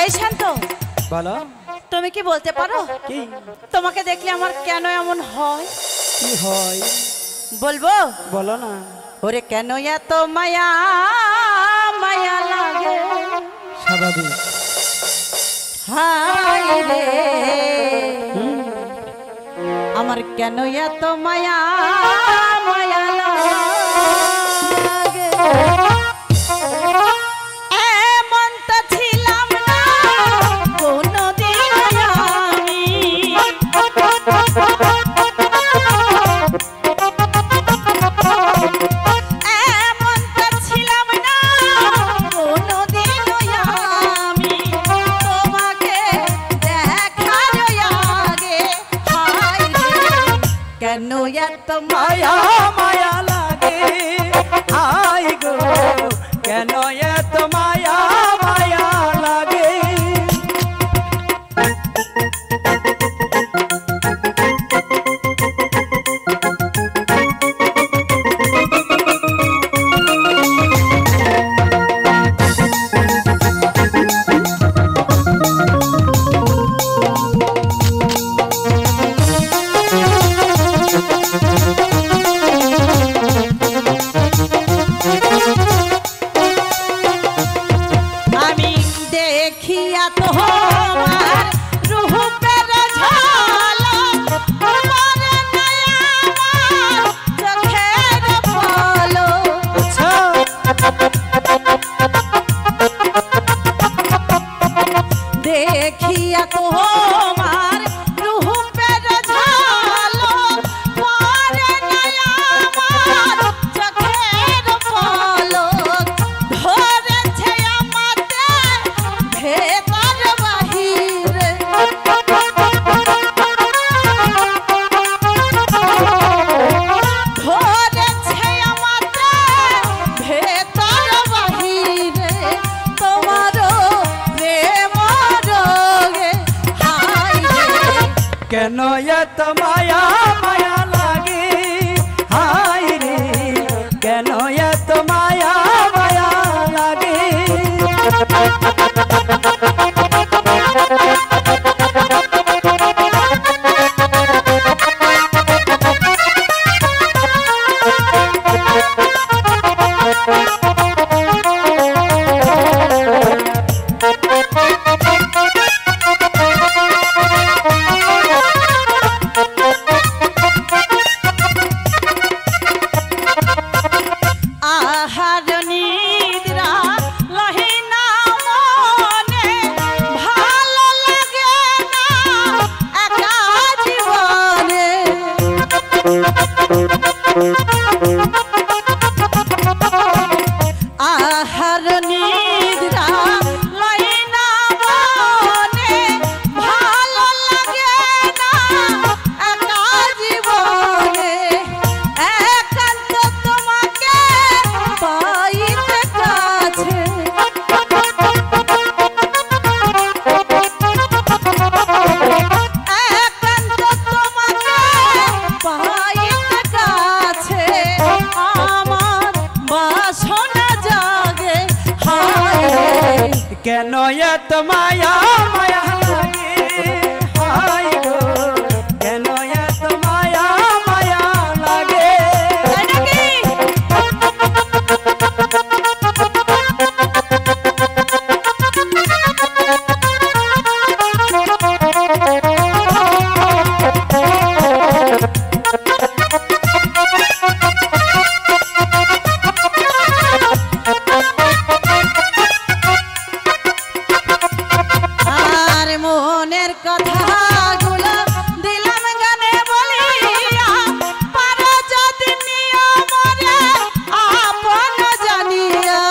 এই শান্ত, বলো। তুমি কি বলতে পারো কি? তোমাকে দেখলে আমার কেন এমন হয়? কি হয় বলবো? বলো না। ওরে কেন এত মায়া মায়া লাগে, স্বাভাবিক। হায় রে আমার কেন এত মায়া মায়া লাগে, এমন তো ছিলাম না কোনদিন আমি, এমন তো ছিলাম না কোনদিন আমি, তোমাকে দেখার আগে হায় রে কেন এত মায়া মায়া লাগে, হাই গো কেন এত মায়া মায়া লাগে। আমি দেখিয়া তোমার রূপের ঝলক, তোমার নয়া আমার চোখের পলক, দেখিয়া তোমার রূপের ঝলক, তোমার নয়া আমার চোখের পলক, ধরেছে আমাদের ভেতর বাহিরে, ধরেছে আমাদের ভেতর বাহিরে, তোমারও প্রেম রোগে হায় রে কেন এত মায়া মায়া লাগে, হাই রে কেন এত মায়া মায়া লাগে। আহার নিদ্রা লহে না মনে, ভালো লাগে না একা জীবনে, আহার নিদ্রা লহে না মনে, ভালো লাগে না একা জীবনে, একান্ত তোমাকে পাইতে কাছে, একান্ত তোমাকে পাইতে কাছে, আমার বাসনা জাগে হায় রে কেন এত মায়া মায়া লাগে, হাই গো কেন এত মায়া মায়া লাগে। আর মনের কথাগুলো দিলাম গানে বলিয়া, পারো যদি নিও মরে আপন জানিয়া,